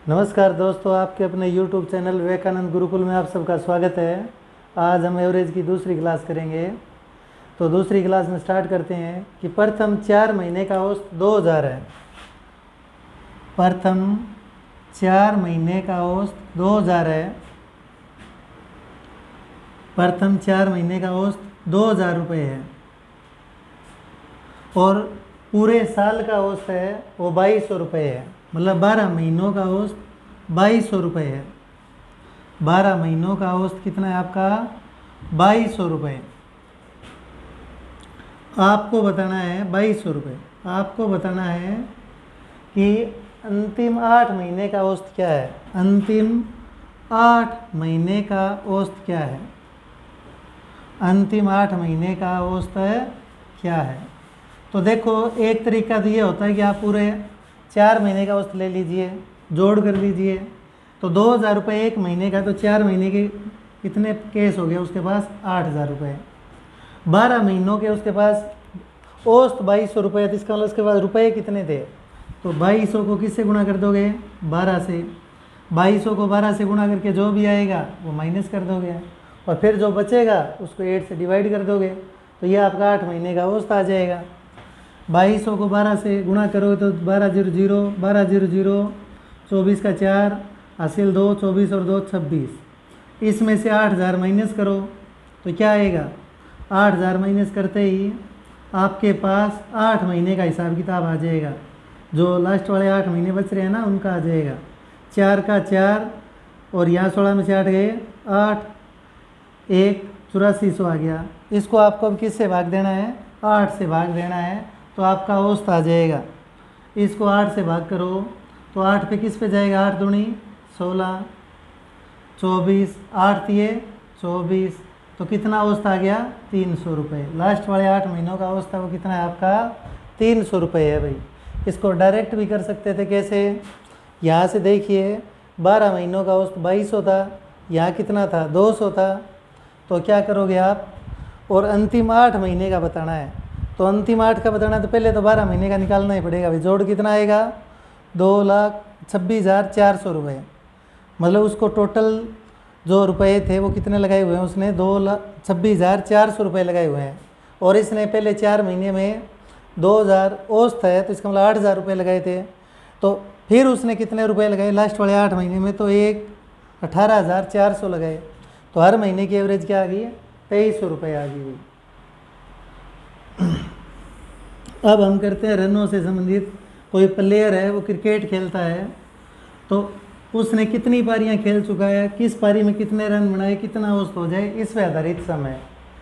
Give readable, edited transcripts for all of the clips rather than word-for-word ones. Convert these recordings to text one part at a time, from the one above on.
नमस्कार दोस्तों, आपके अपने YouTube चैनल विवेकानंद गुरुकुल में आप सबका स्वागत है। आज हम एवरेज की दूसरी क्लास करेंगे। तो दूसरी क्लास में स्टार्ट करते हैं कि प्रथम 4 महीने का औसत 2000 है। प्रथम 4 महीने का औसत 2000 है। प्रथम 4 महीने का औसत 2000 रुपये है और पूरे साल का औसत है वो 2200 रुपये है। मतलब 12 महीनों का औसत 2200 रुपये है। 12 महीनों का औसत कितना है आपका? 2200 रुपये। आपको बताना है 2200 रुपये। आपको बताना है कि अंतिम 8 महीने का औसत क्या है। अंतिम 8 महीने का औसत क्या है? अंतिम 8 महीने का औसत क्या है? तो देखो, एक तरीका तो ये होता है कि आप पूरे 4 महीने का औसत ले लीजिए, जोड़ कर लीजिए। तो 2000 रुपये एक महीने का, तो 4 महीने के कितने केस हो गए उसके पास? 8000 रुपये। 12 महीनों के उसके पास औसत 2200 रुपये। तो इसका मतलब उसके पास रुपये कितने थे? तो 2200 को किससे गुणा कर दोगे? 12 से। 2200 को 12 से गुणा करके जो भी आएगा वो माइनस कर दोगे और फिर जो बचेगा उसको 8 से डिवाइड कर दोगे। तो ये आपका 8 महीने का औसत आ जाएगा। 2200 को 12 से गुणा करोगे तो 12 0 0 12 0 0 24 का 4 हासिल 2, 24 और 2 26। इसमें से 8000 माइनस करो तो क्या आएगा? 8000 माइनस करते ही आपके पास 8 महीने का हिसाब किताब आ जाएगा। जो लास्ट वाले 8 महीने बच रहे हैं ना, उनका आ जाएगा। 4 का 4 और यहाँ 16 में से 8 गए 8, 1 8400 आ गया। इसको आपको अब किससे भाग देना है? 8 से भाग देना है, तो आपका औसत आ जाएगा। इसको 8 से भाग करो तो 8 पे किस पे जाएगा? 8 दूनी 16, 24, 8 दिए 24। तो कितना औसत आ गया? 300 रुपये। लास्ट वाले 8 महीनों का औसत वो कितना है आपका? 300 रुपये है भाई। इसको डायरेक्ट भी कर सकते थे। कैसे? यहाँ से देखिए, 12 महीनों का औसत 2200 था, यहाँ कितना था? 200 था। तो क्या करोगे आप? और अंतिम 8 महीने का बताना है। तो अंतिम 8 का बताना है तो पहले तो 12 महीने का निकालना ही पड़ेगा भाई। जोड़ कितना आएगा? 2,26,400 रुपये। मतलब उसको टोटल जो रुपए थे वो कितने लगाए हुए हैं उसने? 2,26,400 रुपये लगाए हुए हैं। और इसने पहले 4 महीने में 2000 औसत है, तो इसका मतलब 8000 रुपये लगाए थे। तो फिर उसने कितने रुपए लगाए लास्ट वाले 8 महीने में? तो 18,400 लगाए। तो हर महीने की एवरेज क्या आ गई? 2300 रुपये आ गई। अब हम करते हैं रनों से संबंधित। कोई प्लेयर है, वो क्रिकेट खेलता है, तो उसने कितनी पारियां खेल चुका है, किस पारी में कितने रन बनाए, कितना औसत हो जाए, इस पे आधारित समय।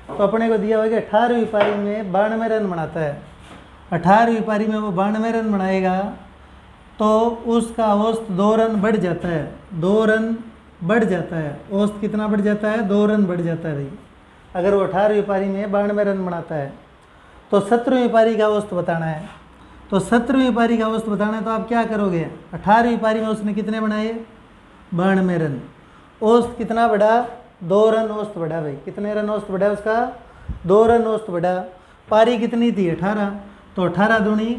तो अपने को दिया हुआ है कि 18वीं पारी में 92 रन बनाता है। 18वीं पारी में वो 92 रन बनाएगा तो उसका औसत 2 रन बढ़ जाता है। 2 रन बढ़ जाता है। औसत कितना बढ़ जाता है? 2 रन बढ़ जाता है भाई। अगर वो 18वीं पारी में 92 रन बनाता है तो 17वीं पारी का औसत बताना है। तो 17वीं पारी का औसत बताना है तो आप क्या करोगे? 18वीं पारी में उसने कितने बनाए? 92 रन। औसत कितना बढ़ा? 2 रन औसत बढ़ा भाई। कितने रन औसत बढ़ा उसका? 2 रन औसत बढ़ा। पारी कितनी थी? 18। तो 18 दूनी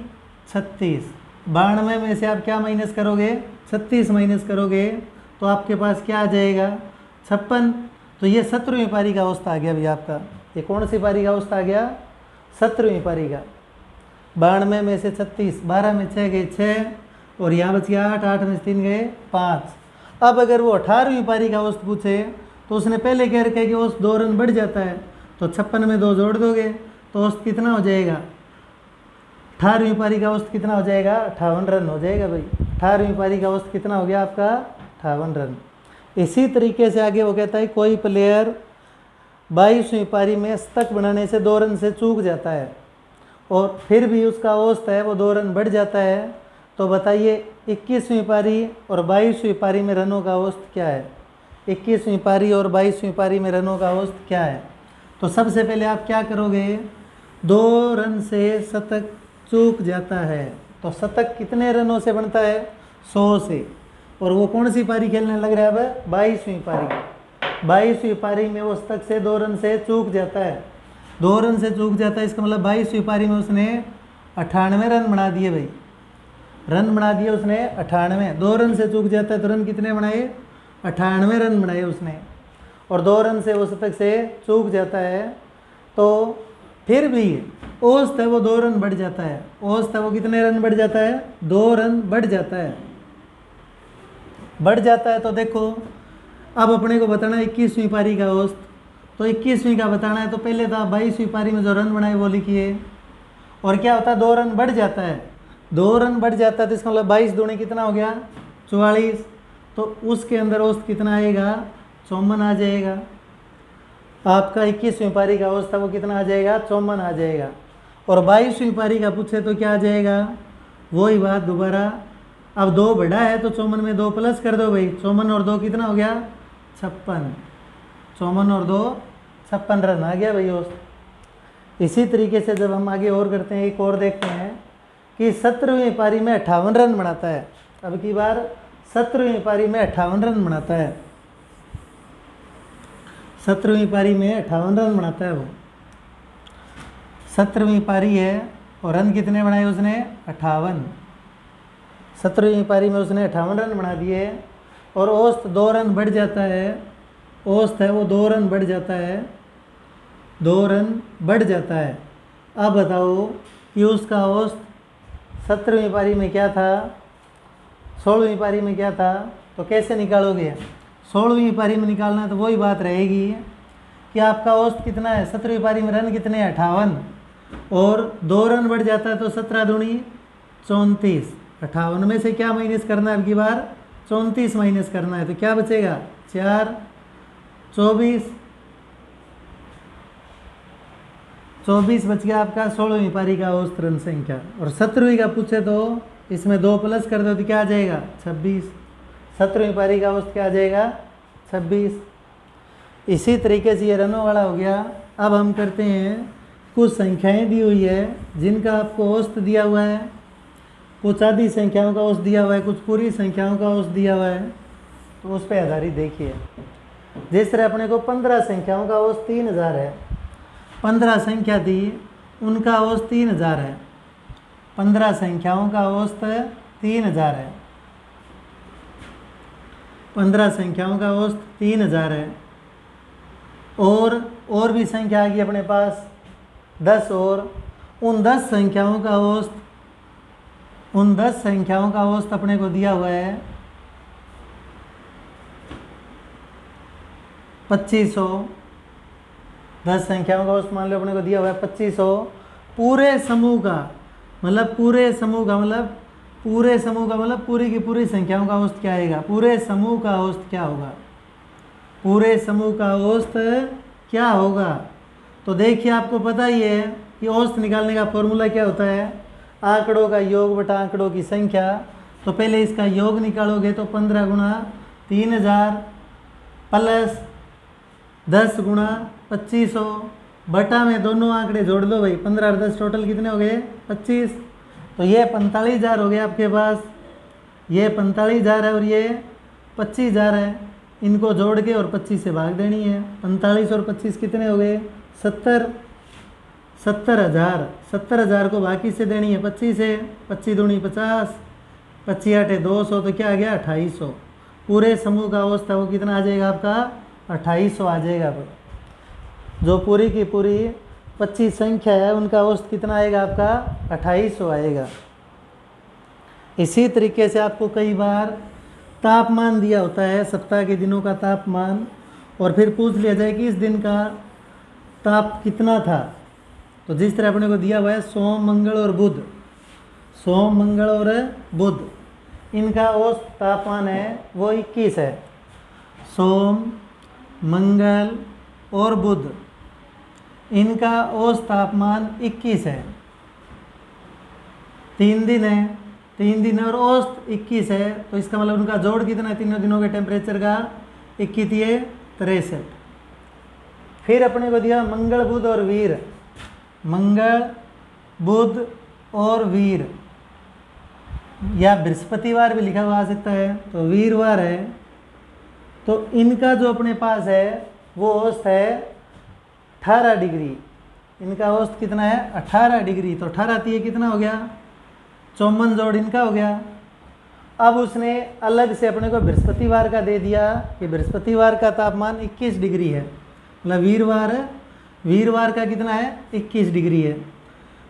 36। 92 में से आप क्या माइनस करोगे? 36 माइनस करोगे तो आपके पास क्या आ जाएगा? 56। तो ये 17वीं पारी का औसत आ गया भाई आपका। ये कौन सी पारी का औसत आ गया? 17वीं पारी का। 92 में से 36, 12 में 6 गए 6 और यहाँ बच गया 8, 8 में से 3 गए 5। अब अगर वो 18वीं पारी का औसत पूछे तो उसने पहले कह रखा है कि औसत 2 रन बढ़ जाता है, तो 56 में 2 जोड़ दोगे तो औसत कितना हो जाएगा? 18वीं पारी का औसत कितना हो जाएगा? 58 रन हो जाएगा भाई। 18वीं पारी का औसत कितना हो गया आपका? 58 रन। इसी तरीके से आगे वो कहता है कोई प्लेयर 22वीं पारी में शतक बनाने से 2 रन से चूक जाता है और फिर भी उसका औसत है वो 2 रन बढ़ जाता है। तो बताइए 21वीं पारी और 22वीं पारी में रनों का औसत क्या है? 21वीं पारी और 22वीं पारी में रनों का औसत क्या है? तो सबसे पहले आप क्या करोगे? 2 रन से शतक चूक जाता है तो शतक कितने रनों से बनता है? 100 से। और वो कौन सी पारी खेलने लग रहा है अब? 22वीं पारी। 22वीं पारी में वो शतक से 2 रन से चूक जाता है। 2 रन से चूक जाता है, इसका मतलब 22वीं पारी में उसने 98 रन बना दिए भाई। रन बना दिए उसने 98। 2 रन से चूक जाता है तो रन कितने बनाए? 98 रन बनाए उसने। और 2 रन से वो शतक से चूक जाता है तो फिर भी औसत है वो 2 रन बढ़ जाता है। औसत है वो कितने रन बढ़ जाता है? 2 रन बढ़ जाता है। बढ़ जाता है तो देखो अब अपने को बताना है 21वीं पारी का औसत। तो 21वीं का बताना है तो पहले तो आप 22वीं पारी में जो रन बनाए वो लिखिए। और क्या होता है? 2 रन बढ़ जाता है। 2 रन बढ़ जाता है तो इसका मतलब 22 दूनी कितना हो गया? 44। तो उसके अंदर औसत कितना आएगा? 54 आ जाएगा। आपका 21वीं पारी का औसत वो कितना आ जाएगा? 54 आ जाएगा। और 22वीं पारी का पूछे तो क्या आ जाएगा? वही बात दोबारा। अब 2 बढ़ा है तो 54 में 2 प्लस कर दो भाई। 54 और 2 कितना हो गया? 56। 54 और 2 56 रन आ गया भाई औसत। इसी तरीके से जब हम आगे और करते हैं, एक और देखते हैं कि 17वीं पारी में 58 रन बनाता है। अब की बार 17वीं पारी में 58 रन बनाता है। 17वीं पारी में 58 रन बनाता है वो। 17वीं पारी है और रन कितने बनाए उसने? 58। 17वीं पारी में उसने 58 रन बना दिए और औसत 2 रन बढ़ जाता है। औसत है वो 2 रन बढ़ जाता है। 2 रन बढ़ जाता है। अब बताओ कि उसका औसत 17वीं पारी में क्या था, 16वीं पारी में क्या था? तो कैसे निकालोगे? 16वीं पारी में निकालना है तो वही बात रहेगी कि आपका औसत कितना है? 17वीं पारी में रन कितने हैं? 58। और 2 रन बढ़ जाता है तो 17 दूनी 34। 58 में से क्या माइनस करना है? अब की बार 34 माइनस करना है तो क्या बचेगा? 4। 24 बच गया आपका 16वीं पारी का औसत रन संख्या। और 17वीं का पूछे तो इसमें 2 प्लस कर दो तो क्या आ जाएगा? 26। 17वीं पारी का औसत क्या आ जाएगा? 26। इसी तरीके से ये रनों वाला हो गया। अब हम करते हैं, कुछ संख्याएं दी हुई है जिनका आपको औसत दिया हुआ है, कुछ आधी संख्याओं का औसत दिया हुआ है, कुछ पूरी संख्याओं का औसत दिया हुआ है। तो उस पर आधारित देखिए, जिस तरह अपने को 15 संख्याओं का औसत 3000 है। 15 संख्या दी उनका औसत 3000 है। 15 संख्याओं का औसत 3000 है। 15 संख्याओं का औसत 3000 है। और भी संख्या आ गई अपने पास 10 और उन 10 संख्याओं का औसत अपने को दिया हुआ है 2500। 10 संख्याओं का औसत मान लो अपने को दिया हुआ है 2500। पूरे समूह का मतलब पूरी की पूरी संख्याओं का औसत क्या आएगा? पूरे समूह का औसत क्या होगा? पूरे समूह का औसत क्या होगा? तो देखिए आपको पता ही है कि औसत निकालने का फॉर्मूला क्या होता है? आंकड़ों का योग बटा आंकड़ों की संख्या। तो पहले इसका योग निकालोगे तो 15 गुणा 3000 प्लस 10 गुणा 2500 बटा में दोनों आंकड़े जोड़ दो भाई। 15 और 10 टोटल कितने हो गए? 25। तो ये 45,000 हो गया आपके पास। ये 45,000 है और ये 25,000 है। इनको जोड़ के और 25 से भाग देनी है। 45 और 25 कितने हो गए? 70। 70,000। 70,000 को बाकी से देनी है 25 से। 25 दूनी 50, 25 आठे 200 तो क्या आ गया? 2800। पूरे समूह का औसत वो कितना आ जाएगा आपका? 2800 आ जाएगा। जो पूरी की पूरी 25 संख्या है उनका औसत कितना आएगा आपका? 2800 आएगा। इसी तरीके से आपको कई बार तापमान दिया होता है, सप्ताह के दिनों का तापमान, और फिर पूछ लिया जाए कि इस दिन का ताप कितना था। तो जिस तरह अपने को दिया हुआ है सोम मंगल और बुध, इनका औसत तापमान है वो 21 है। सोम मंगल और बुध इनका औसत तापमान 21 है। 3 दिन है, 3 दिन और औसत 21 है। तो इसका मतलब उनका जोड़ कितना है तीनों दिनों के टेम्परेचर का? 21 63। फिर अपने को दिया मंगल बुध और वीर। मंगल बुध और वीर, या बृहस्पतिवार भी लिखा हुआ आ सकता है, तो वीरवार है। तो इनका जो अपने पास है वो औसत है 18 डिग्री। इनका औसत कितना है? 18 डिग्री। तो 18 कितना हो गया? 54 जोड़ इनका हो गया। अब उसने अलग से अपने को बृहस्पतिवार का दे दिया कि बृहस्पतिवार का तापमान 21 डिग्री है, मतलब वीरवार का कितना है 21 डिग्री है।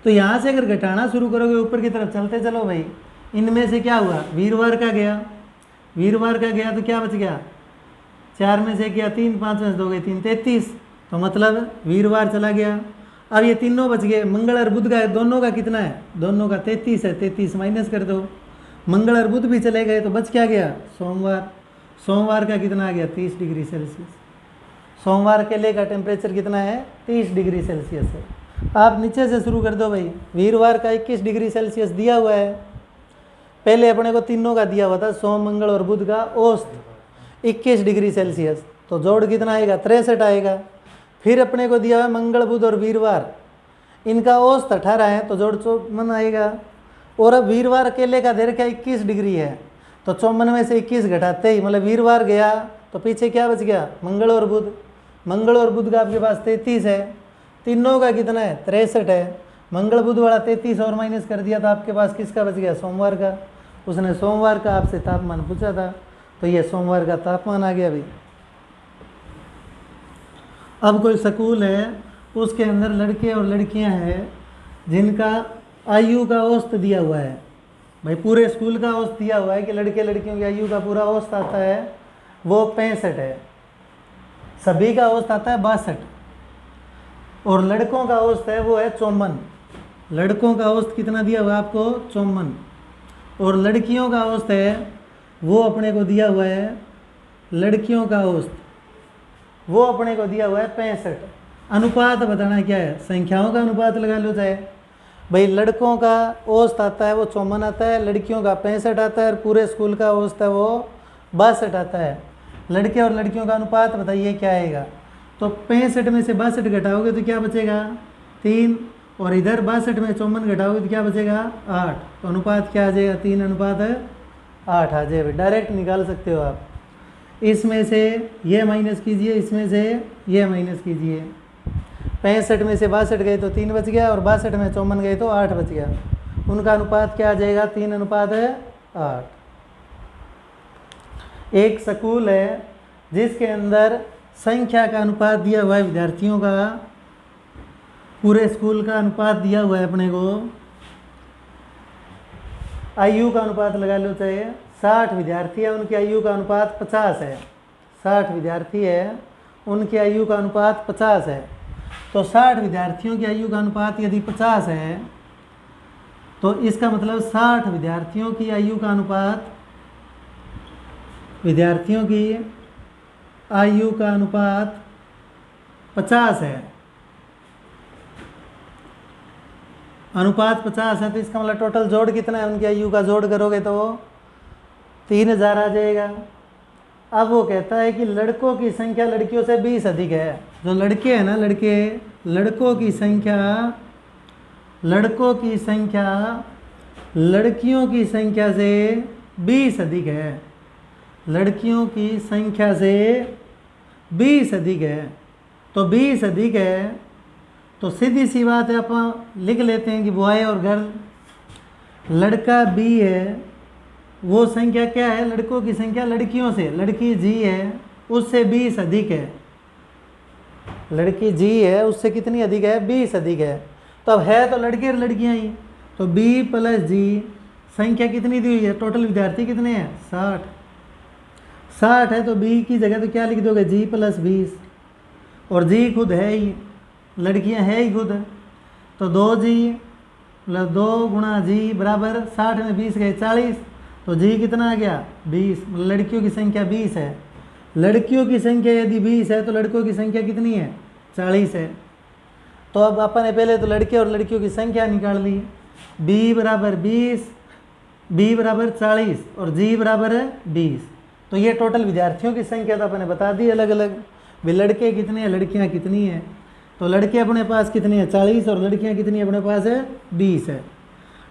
तो यहाँ से अगर घटाना शुरू करोगे ऊपर की तरफ चलते चलो भाई, इनमें से क्या हुआ, वीरवार का गया तो क्या बच गया, 4 में से क्या 3, 5 में से 2 गए 3, 33, तो मतलब वीरवार चला गया। अब ये तीनों बच गए, मंगल और बुध का दोनों का कितना है, दोनों का 33 है, 33 माइनस कर दो, मंगल और बुध भी चले गए तो बच क्या गया सोमवार का कितना आ गया 30 डिग्री सेल्सियस। सोमवार के लिए का टेम्परेचर कितना है 30 डिग्री सेल्सियस है। आप नीचे से शुरू कर दो भाई, वीरवार का 21 डिग्री सेल्सियस दिया हुआ है, पहले अपने को तीनों का दिया हुआ था, सोम मंगल और बुध का औसत 21 डिग्री सेल्सियस, तो जोड़ कितना आएगा 63 आएगा। फिर अपने को दिया हुआ है मंगल बुध और वीरवार, इनका औसत 18 है तो जोड़ 54 आएगा। और अब वीरवार अकेले का दे रखा 21 डिग्री है, तो 54 में से 21 घटाते ही मतलब वीरवार गया तो पीछे क्या बच गया मंगल और बुध का आपके पास 33 है, तीनों का कितना है 63 है। मंगल बुध वाला 33 और माइनस कर दिया तो आपके पास किसका बच गया सोमवार का। उसने सोमवार का आपसे तापमान पूछा था, तो ये सोमवार का तापमान आ गया भाई। अब कोई स्कूल है, उसके अंदर लड़के और लड़कियां हैं जिनका आयु का औसत दिया हुआ है भाई, पूरे स्कूल का औसत दिया हुआ है कि लड़के लड़कियों की आयु का पूरा औसत आता है वो 65 है, सभी का औसत आता है 62, और लड़कों का औसत है वो है 54। लड़कों का औसत कितना दिया हुआ है आपको 54, और लड़कियों का औसत है वो अपने को दिया हुआ है, लड़कियों का औसत वो अपने को दिया हुआ है 65। अनुपात बताना क्या है, संख्याओं का अनुपात लगा लो चाहे भाई, लड़कों का औसत आता है वो 54 आता है, लड़कियों का 65 आता है, और पूरे स्कूल का औसत है वो 62 आता है। लड़के और लड़कियों का अनुपात बताइए क्या आएगा, तो 65 में से 62 घटाओगे तो क्या बचेगा 3, और इधर 62 में 54 घटाओगे तो क्या बचेगा 8, तो अनुपात क्या आ जाएगा 3:8 आ जाएगा। डायरेक्ट निकाल सकते हो आप, इसमें से ये माइनस कीजिए, इसमें से ये माइनस कीजिए, 65 में से 62 गए तो 3 बच गया, और 62 में 54 गए तो 8 बच गया। उनका अनुपात क्या आ जाएगा 3:8। एक स्कूल है जिसके अंदर संख्या का अनुपात दिया हुआ है विद्यार्थियों का, पूरे स्कूल का अनुपात दिया हुआ है अपने को, आयु का अनुपात लगा लो चाहे 60 विद्यार्थी है, उनकी आयु का अनुपात 50 है। 60 विद्यार्थी है, उनकी आयु का अनुपात 50 है, तो 60 विद्यार्थियों की आयु का अनुपात यदि 50 है तो इसका मतलब 60 विद्यार्थियों की आयु का अनुपात, विद्यार्थियों की आयु का अनुपात 50 है, अनुपात 50 है, तो इसका मतलब टोटल जोड़ कितना है, उनकी आयु का जोड़ करोगे तो 3000 आ जाएगा। अब वो कहता है कि लड़कों की संख्या लड़कियों से 20 अधिक है, जो लड़के हैं ना लड़कों की संख्या लड़कियों की संख्या से 20 अधिक है, लड़कियों की संख्या से 20 अधिक है, तो 20 अधिक है तो सीधी सी बात है, आप लिख लेते हैं कि बॉय और गर्ल, लड़का बी है, वो संख्या क्या है, लड़कों की संख्या लड़कियों से, लड़की जी है उससे 20 अधिक है, लड़की जी है उससे कितनी अधिक है 20 अधिक है। तो अब है तो लड़के और लड़कियां ही, तो बी प्लस जी संख्या कितनी दी हुई है, टोटल विद्यार्थी कितने हैं 60 है, तो बी की जगह तो क्या लिख दोगे जी प्लस 20, और जी खुद है ही, लड़कियां है ही खुद, तो 2g मतलब 2 गुणा जी बराबर 60 में 20 गए 40, तो जी कितना आ गया 20, मतलब लड़कियों की संख्या 20 है। लड़कियों की संख्या यदि 20 है तो लड़कों की संख्या कितनी है 40 है। तो अब अपन ने पहले तो लड़के और लड़कियों की संख्या निकाल ली, b बराबर 20, b बराबर 40 और g बराबर 20, तो ये टोटल विद्यार्थियों की संख्या तो अपन ने बता दी अलग अलग, भी लड़के कितने हैं लड़कियां कितनी हैं, तो लड़के अपने पास कितने हैं 40 और लड़कियां कितनी अपने पास है 20 है।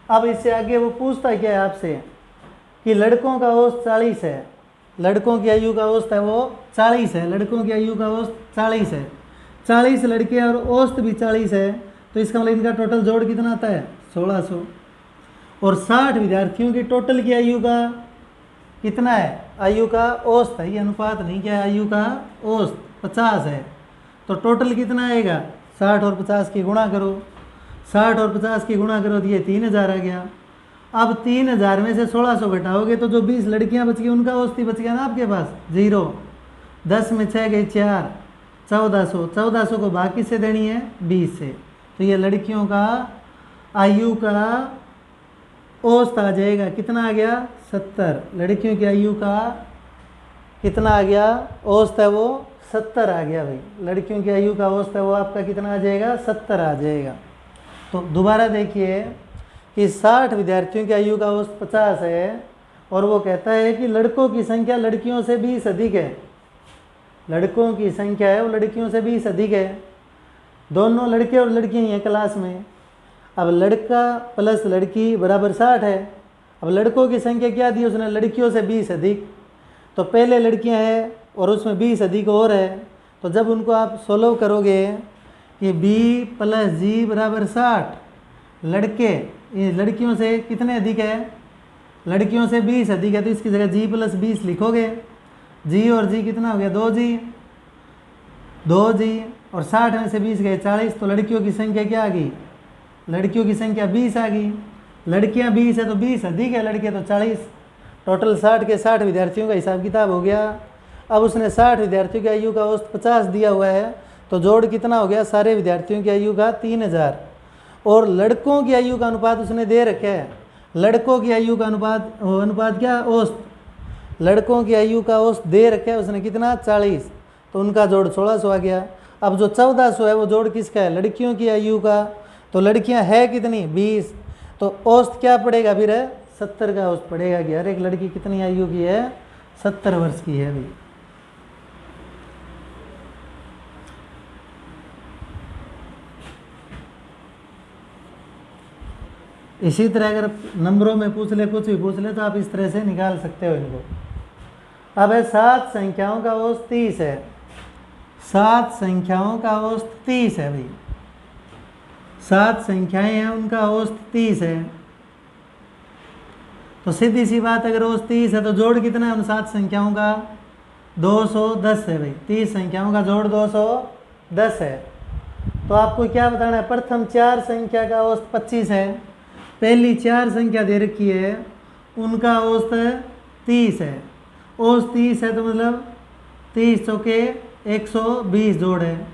अब इससे आगे वो पूछता क्या है आपसे कि लड़कों का औसत 40 है, लड़कों की आयु का औसत है वो 40 है, लड़कों की आयु का औसत 40 है, 40 लड़के और औसत भी 40 है, तो इसका मतलब इनका टोटल जोड़ कितना आता है 1600। और 60 विद्यार्थियों की टोटल की आयु का कितना है, आयु का औसत है, ये अनुपात नहीं क्या है, आयु का औसत 50 है। तो टोटल कितना आएगा, 60 और 50 की गुणा करो, 60 और 50 की गुणा करो तो ये 3000 आ गया। अब 3000 में से 1600 घटाओगे तो जो 20 लड़कियां बच गई उनका औसत ही बच गया ना आपके पास, 0। 10 में 6 गई 4, 1400, 1400 को भाग किससे देनी है, 20 से। तो ये लड़कियों का आयु का औसत आ जाएगा, कितना आ गया, 70। लड़कियों की आयु का कितना आ गया, औसत है वो 70 आ गया भाई। लड़कियों की आयु का औसत है वो आपका कितना आ जाएगा, 70 आ जाएगा। तो दोबारा देखिए कि 60 विद्यार्थियों की आयु का औसत 50 है और वो कहता है कि लड़कों की संख्या लड़कियों से 20 अधिक है। लड़कों की संख्या है वो लड़कियों से 20 अधिक है। दोनों लड़के और लड़कियां हैं क्लास में। अब लड़का प्लस लड़की बराबर 60 है। अब लड़कों की संख्या क्या दी उसने, लड़कियों से 20 अधिक। तो पहले लड़कियां हैं और उसमें 20 अधिक और है। तो जब उनको आप सोल्व करोगे कि b + g बराबर 60, लड़के ये लड़कियों से कितने अधिक है, लड़कियों से 20 अधिक है, तो इसकी जगह g + 20 लिखोगे। g और g कितना हो गया, 2g और 60 में से 20 गए 40। तो लड़कियों की संख्या क्या आ गई, लड़कियों की संख्या 20 आ गई। लड़कियां 20 है तो 20 अधिक है लड़के तो 40। टोटल 60 के 60 विद्यार्थियों का हिसाब किताब हो गया। अब उसने 60 विद्यार्थियों की आयु का औसत 50 दिया हुआ है, तो जोड़ कितना हो गया, सारे विद्यार्थियों की आयु का 3000। और लड़कों की आयु का अनुपात उसने दे रखा है। लड़कों की आयु का अनुपात क्या, औसत। लड़कों की आयु का औसत दे रखा है उसने कितना, 40। तो उनका जोड़ 1600 आ गया। अब जो 1400 है वो जोड़ किसका है, लड़कियों की आयु का। तो लड़कियां है कितनी, 20। तो औसत क्या पड़ेगा फिर, 70 का औसत पड़ेगा कि हर एक लड़की कितनी आयु की है, 70 वर्ष की है भाई। इसी तरह अगर नंबरों में पूछ ले, कुछ भी पूछ ले, तो आप इस तरह से निकाल सकते हो इनको। अब है 7 संख्याओं का औसत 30 है। 7 संख्याओं का औसत 30 है भाई। 7 संख्याएं हैं उनका औसत 30 है। तो सीधी सी बात, अगर औसत 30 है तो जोड़ कितना है उन 7 संख्याओं का, 210 है भाई। 30 संख्याओं का जोड़ 210 है। तो आपको क्या बताना है, प्रथम 4 संख्या का औसत 25 है। पहली 4 संख्या दे रखी है उनका औसत 30 है। औसत 30 है तो मतलब 30 चौके 120 जोड़ है।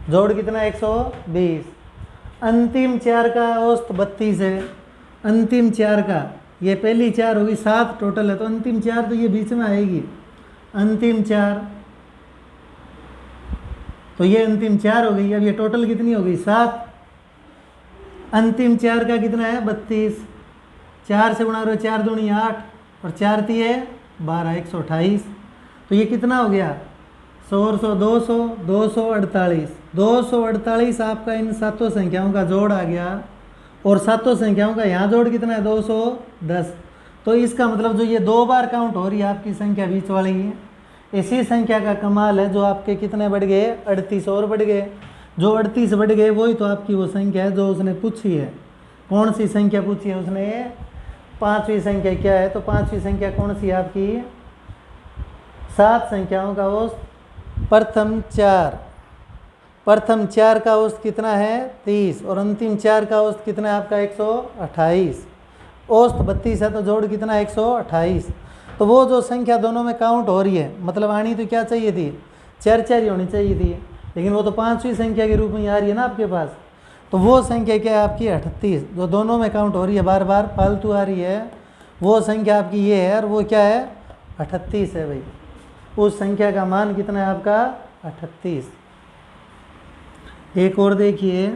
जोड़ कितना, 120। अंतिम 4 का औसत 32 है। अंतिम 4 का, ये पहली 4 होगी, 7 टोटल है, तो अंतिम 4 तो ये बीच में आएगी। अंतिम 4, तो ये अंतिम 4 हो गई। अब ये टोटल कितनी हो गई, 7। अंतिम 4 का कितना है, 32। 4 से गुणा करो, 4 दूनी 8 और 4 तिये 12, 128। तो ये कितना हो गया, 100 और 100 200, 248। 248 आपका इन 7 संख्याओं का जोड़ आ गया। और 7 संख्याओं का यहाँ जोड़ कितना है, 210। तो इसका मतलब जो ये 2 बार काउंट हो रही है आपकी संख्या बीच वाली है, इसी संख्या का कमाल है जो आपके कितने बढ़ गए, 38 और बढ़ गए। जो 38 बढ़ गए वही तो आपकी वो संख्या है जो उसने पूछी है। कौन सी संख्या पूछी है उसने, 5वीं संख्या क्या है, तो 5वीं संख्या कौन सी है आपकी, 7 संख्याओं का औसत प्रथम 4 का औसत कितना है, 30। और अंतिम 4 का औसत कितना है आपका, 128। औसत 32 है तो जोड़ कितना है, 128। तो वो जो संख्या दोनों में काउंट हो रही है, मतलब आनी तो क्या चाहिए थी, 4 ही होनी चाहिए थी, लेकिन वो तो 5वीं संख्या के रूप में आ रही है ना आपके पास। तो वो संख्या क्या है आपकी, 38, जो दोनों में काउंट हो रही है, बार बार फालतू आ रही है, वो संख्या आपकी ये है। और वो क्या है, 38 है भाई। उस संख्या का मान कितना है आपका, 38। एक और देखिए,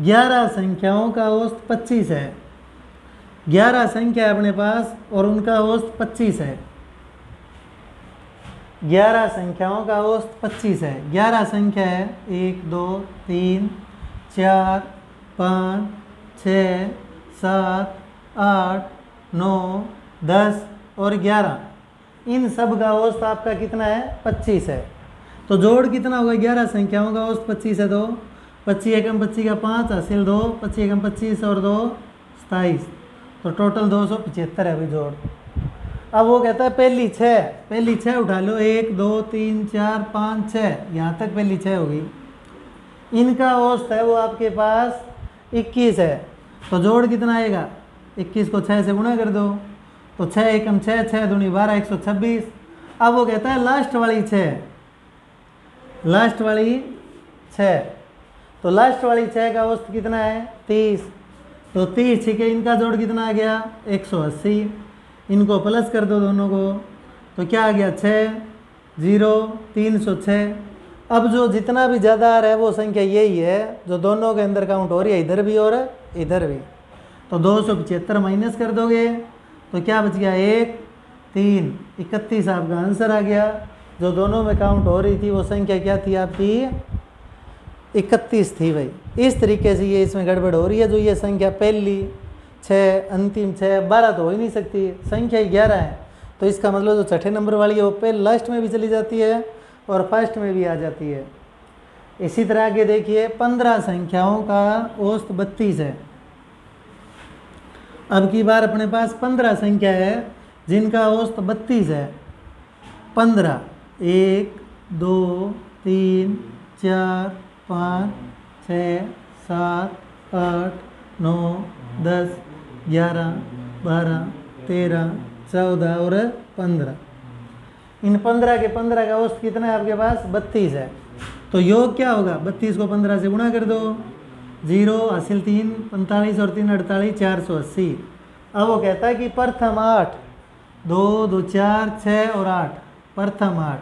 11 संख्याओं का औसत 25 है। 11 संख्या है अपने पास और उनका औसत 25 है। 11 संख्याओं का औसत 25 है। 11 संख्या है 1 2 3 4 5 6 7 8 9 10 और 11, इन सब का औसत आपका कितना है, 25 है। तो जोड़ कितना होगा, 11 संख्याओं का औसत 25 है, तो 25 एकम 25 का 5 हासिल 2, 25 एकम 25 और 2 27। तो टोटल 275 है भाई जोड़। अब वो कहता है पहली छः उठा लो, 1 2 3 4 5 6, यहाँ तक पहली 6 होगी। इनका औसत है वो आपके पास 21 है, तो जोड़ कितना आएगा, 21 को 6 से गुणा कर दो, तो 6 एकम 6, 6 दूनी 12, 126। अब वो कहता है लास्ट वाली 6, तो लास्ट वाली 6 का औसत कितना है 30, तो 30 ठीक है, इनका जोड़ कितना आ गया 180। इनको प्लस कर दो दोनों को, तो क्या आ गया 6 0 306। अब जो जितना भी ज़्यादा आ रहा है वो संख्या यही है जो दोनों के अंदर काउंट हो रही है, इधर भी और इधर भी। तो 275 माइनस कर दोगे तो क्या बच गया 1 3 31 आपका आंसर आ गया। जो दोनों में काउंट हो रही थी वो संख्या क्या थी आपकी 31 थी भाई। इस तरीके से ये इसमें गड़बड़ हो रही है। जो ये संख्या पहली 6 अंतिम 6 12 तो हो ही नहीं सकती, संख्या 11 है, तो इसका मतलब जो छठे नंबर वाली है वो पहले लास्ट में भी चली जाती है और फर्स्ट में भी आ जाती है। इसी तरह के देखिए 15 संख्याओं का औसत 32 है। अब की बार अपने पास 15 संख्या है जिनका औसत 32 है। 15 1 2 3 4 5 6 7 8 9 10 11 12 13 14 और 15। इन 15 के 15 का औसत कितना है आपके पास 32 है। तो योग क्या होगा, 32 को 15 से गुणा कर दो, 0 हासिल 3 45 और 3 48 480। अब वो कहता है कि प्रथम 8 2 2 4 6 और 8, प्रथम 8,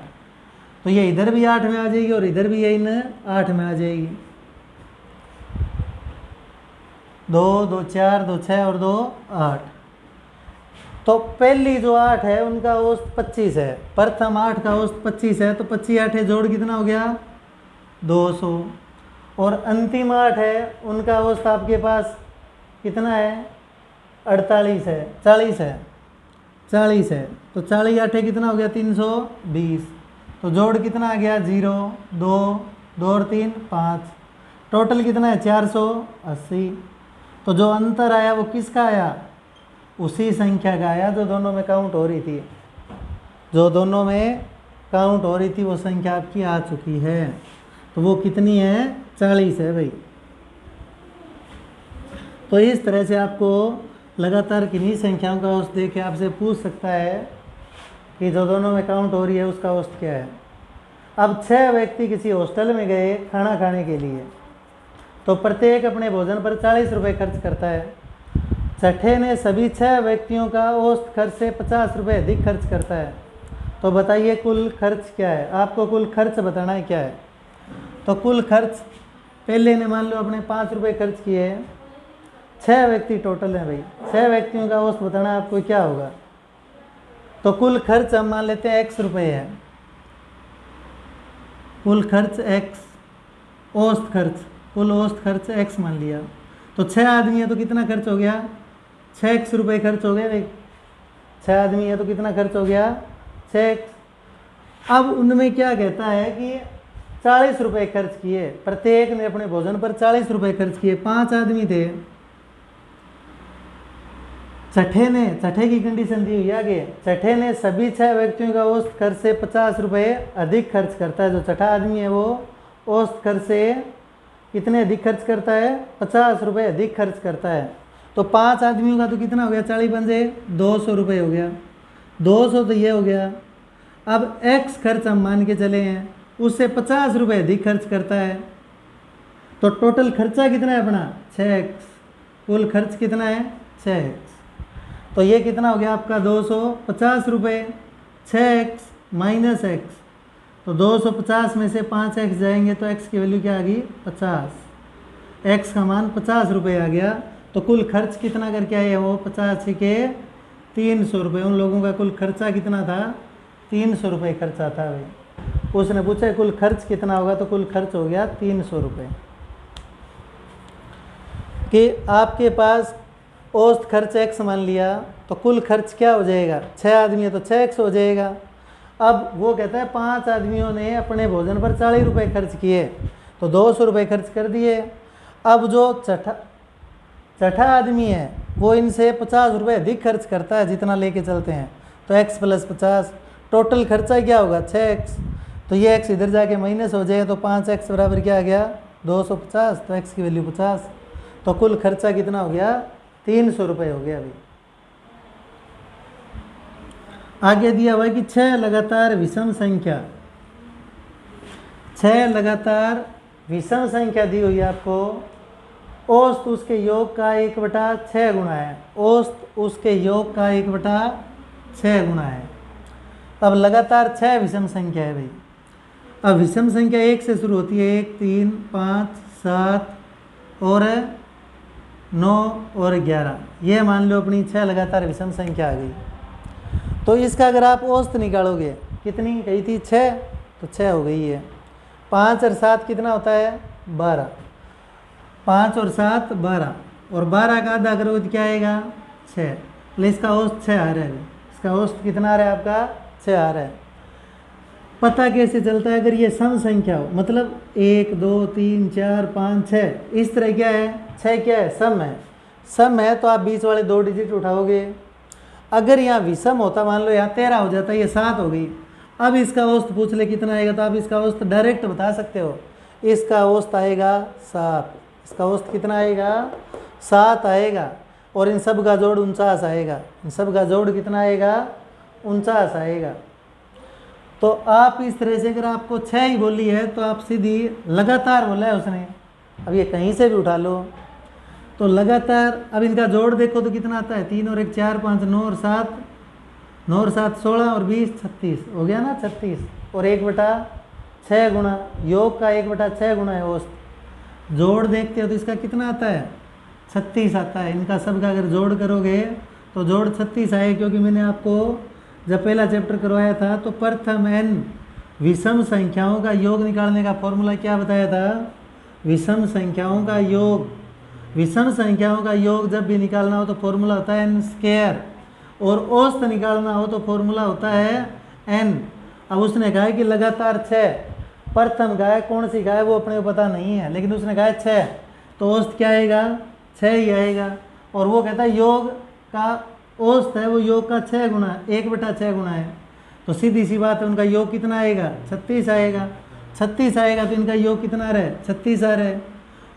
तो ये इधर भी 8 में आ जाएगी और इधर भी ये इन 8 में आ जाएगी। 2 2 4 2 6 और 2 8। तो पहली जो 8 है उनका औसत 25 है, प्रथम 8 का औसत 25 है, तो 25 8 जोड़ कितना हो गया 200। और अंतिम 8 है उनका औसत आपके पास कितना है 48 है, 40 है, 40 है, तो 40 8 कितना हो गया 320। तो जोड़ कितना आ गया 0 2 2 और 3 5, टोटल कितना है 480। तो जो अंतर आया वो किसका आया, उसी संख्या का आया जो दोनों में काउंट हो रही थी। जो दोनों में काउंट हो रही थी वो संख्या आपकी आ चुकी है। तो वो कितनी है 40 है भाई। तो इस तरह से आपको लगातार किन्हीं संख्याओं का औसत दे के आपसे पूछ सकता है कि जो दोनों में काउंट हो रही है उसका औसत क्या है। अब 6 व्यक्ति किसी हॉस्टल में गए खाना खाने के लिए, तो प्रत्येक अपने भोजन पर 40 रुपये खर्च करता है। छठे ने सभी 6 व्यक्तियों का औसत खर्च से 50 रुपये अधिक खर्च करता है। तो बताइए कुल खर्च क्या है, आपको कुल खर्च बताना है क्या है। तो कुल खर्च पहले ने मान लो अपने 5 रुपये खर्च किए, 6 व्यक्ति टोटल हैं भाई, 6 व्यक्तियों का औसत बताना आपको क्या होगा। तो कुल खर्च हम मान लेते हैं x रुपये है, कुल खर्च x, औसत खर्च, कुल औसत खर्च x मान लिया। तो 6 आदमी है तो कितना खर्च हो गया 6x रुपये खर्च हो गया भाई। 6 आदमी है तो कितना खर्च हो गया 6x। अब उनमें क्या कहता है कि 40 रुपये खर्च किए, प्रत्येक ने अपने भोजन पर 40 रुपये खर्च किए। 5 आदमी थे, छठे की कंडीशन दी हुई आगे, छठे ने सभी 6 व्यक्तियों का औसत खर्च से 50 रुपये अधिक खर्च करता है। जो छठा आदमी है वो औसत खर्च से कितने अधिक खर्च करता है 50 रुपये अधिक खर्च करता है। तो 5 आदमियों का तो कितना हो गया 40 पंजे 200 रुपये हो गया, 200 तो ये हो गया। अब x खर्च हम मान के चले हैं, उससे 50 रुपये अधिक खर्च करता है, तो टोटल खर्चा कितना है अपना 6x, कुल खर्च कितना है 6x। तो ये कितना हो गया आपका 250 रुपये, 6x माइनस x, तो 250 में से 5x जाएंगे तो x की वैल्यू क्या आ गई 50, x का मान 50 रुपये आ गया। तो कुल खर्च कितना करके आए वो 50 के 300 रुपये। उन लोगों का कुल खर्चा कितना था 300 रुपये खर्चा था भाई। उसने पूछा कुल खर्च कितना होगा, तो कुल खर्च हो गया 300 रुपये। कि आपके पास औसत खर्च x मान लिया तो कुल खर्च क्या हो जाएगा, 6 आदमी है तो 6x हो जाएगा। अब वो कहता है 5 आदमियों ने अपने भोजन पर 40 रुपये खर्च किए तो 200 रुपये खर्च कर दिए। अब जो छठा आदमी है वो इनसे 50 रुपये अधिक खर्च करता है जितना लेके चलते हैं, तो x + 50, टोटल खर्चा क्या होगा 6x, तो ये x इधर जाके माइनस हो जाए तो 5x बराबर क्या आ गया 250, तो x की वैल्यू 50, तो कुल खर्चा कितना हो गया 300 रुपये हो गया। अभी आगे दिया हुआ है कि 6 लगातार विषम संख्या, 6 लगातार विषम संख्या दी हुई है आपको, औसत उसके योग का 1/6 गुना है, औसत उसके योग का 1/6 गुना है। अब लगातार 6 विषम संख्या है भाई। अब विषम संख्या 1 से शुरू होती है, 1, 3, 5, 7 और 9 और 11, ये मान लो अपनी 6 लगातार विषम संख्या आ गई। तो इसका अगर आप औसत निकालोगे, कितनी कही थी 6, तो 6 हो गई है। 5 और 7 कितना होता है 12, 5 और 7 12, और 12 का आधा करोगे तो क्या आएगा 6, मतलब इसका औसत 6 आ रहा है। इसका औसत कितना आ रहा है आपका 6 आ रहा है। पता कैसे चलता है अगर ये सम संख्या हो, मतलब 1 2 3 4 5 6 इस तरह क्या है 6 क्या है सम है, सम है तो आप बीच वाले 2 डिजिट उठाओगे। अगर यहाँ विषम होता, मान लो यहाँ 13 हो जाता, ये 7 हो गई, अब इसका औसत पूछ ले कितना आएगा, तो आप इसका औसत डायरेक्ट बता सकते हो, इसका औसत आएगा 7, इसका औसत कितना आएगा 7 आएगा, और इन सब का जोड़ 49 आएगा, इन सब का जोड़ कितना आएगा 49 आएगा। तो आप इस तरह से अगर आपको 6 ही बोली है तो आप सीधी लगातार बोला है उसने, अब ये कहीं से भी उठा लो तो लगातार, अब इनका जोड़ देखो तो कितना आता है 3 और 1 4 5 9 और 7, 9 और 7 16 और 20 36 हो गया ना 36, और 1/6 गुना योग का 1/6 गुना है औसत। जोड़ देखते हो तो इसका कितना आता है 36 आता है। इनका सब का अगर जोड़ करोगे तो जोड़ 36 आए, क्योंकि मैंने आपको जब पहला चैप्टर करवाया था तो प्रथम n विषम संख्याओं का योग निकालने का फॉर्मूला क्या बताया था, विषम संख्याओं का योग, विषम संख्याओं का योग जब भी निकालना हो तो फॉर्मूला होता है n², और औसत निकालना हो तो फॉर्मूला होता है n। अब उसने कहा कि लगातार 6, प्रथम गाय कौन सी गाय वो अपने को पता नहीं है, लेकिन उसने कहा 6, तो औसत क्या आएगा 6 ही आएगा, और वो कहता है योग का औसत है वो योग का 6 गुना 1/6 गुना है, तो सीधी सी बात है उनका योग कितना आएगा 36 आएगा, 36 आएगा तो इनका योग कितना आ रहा है 36 आ रहा है,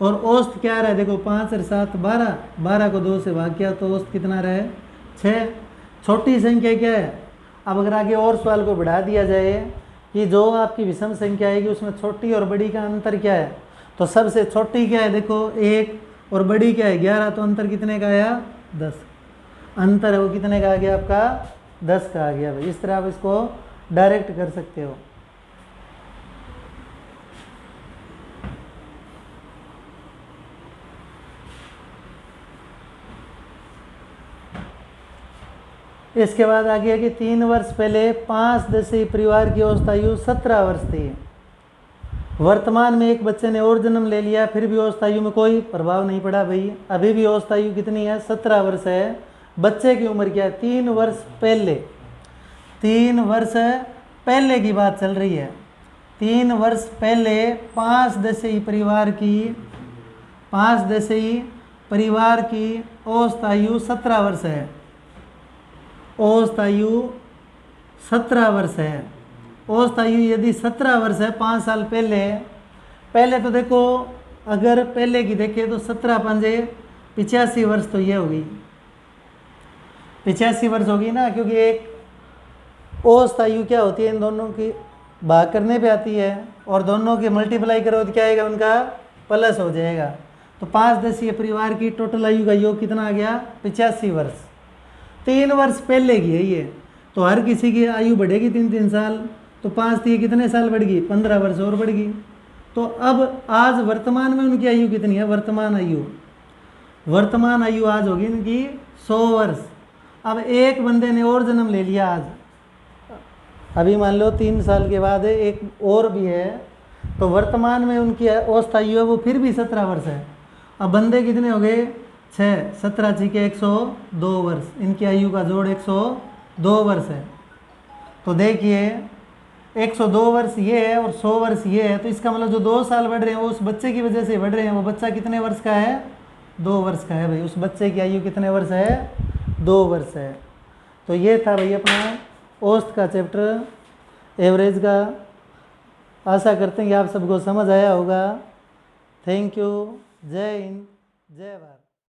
और औसत क्या आ रहा है देखो 5 और 7 12, 12 को 2 से भाग किया तो औसत कितना आ रहा है 6। छोटी संख्या क्या है, अब अगर आगे और सवाल को बढ़ा दिया जाए कि जो आपकी विषम संख्या आएगी उसमें छोटी और बड़ी का अंतर क्या है, तो सबसे छोटी क्या है देखो 1 और बड़ी क्या है 11, तो अंतर कितने का आया 10, अंतर है वो कितने का आ गया आपका 10 का आ गया भाई। इस तरह आप इसको डायरेक्ट कर सकते हो। इसके बाद आ गया कि 3 वर्ष पहले 5 दशीय परिवार की औसत आयु 17 वर्ष थी। वर्तमान में एक बच्चे ने और जन्म ले लिया, फिर भी औसत आयु में कोई प्रभाव नहीं पड़ा भाई, अभी भी औसत आयु कितनी है 17 वर्ष है। बच्चे की उम्र क्या है 3 वर्ष पहले, 3 वर्ष पहले की बात चल रही है, 3 वर्ष पहले 5 दशीय परिवार की औसत आयु 17 वर्ष है, औसत आयु 17 वर्ष है। औसत आयु यदि 17 वर्ष है 5 साल पहले तो देखो अगर पहले की देखें तो 17 पंजे 85 वर्ष, तो ये होगी 85 वर्ष होगी ना, क्योंकि एक औसत आयु क्या होती है इन दोनों की भाग करने पे आती है, और दोनों की मल्टीप्लाई करो तो क्या आएगा उनका प्लस हो जाएगा। तो 5 दशीय परिवार की टोटल आयु का योग कितना आ गया 85 वर्ष। 3 वर्ष पहले की है ये, तो हर किसी की आयु बढ़ेगी 3-3 साल, तो 5 थी कितने साल बढ़ गई 15 वर्ष और बढ़ गई। तो अब आज वर्तमान में उनकी आयु कितनी है, वर्तमान आयु आज होगी इनकी 100 वर्ष। अब एक बंदे ने और जन्म ले लिया आज, अभी मान लो 3 साल के बाद एक और भी है, तो वर्तमान में उनकी औसत आयु है वो फिर भी 17 वर्ष है। अब बंदे कितने हो गए 6, 17 छिके 102 वर्ष, इनकी आयु का जोड़ 102 वर्ष है। तो देखिए 102 वर्ष ये है और 100 वर्ष ये है, तो इसका मतलब जो 2 साल बढ़ रहे हैं वो उस बच्चे की वजह से बढ़ रहे हैं। वो बच्चा कितने वर्ष का है 2 वर्ष का है भाई। उस बच्चे की आयु कितने वर्ष है? 2 वर्ष है। तो ये था भाई अपना औसत का चैप्टर, एवरेज का। आशा करते हैं कि आप सबको समझ आया होगा। Thank you. जय हिंद, जय भारत।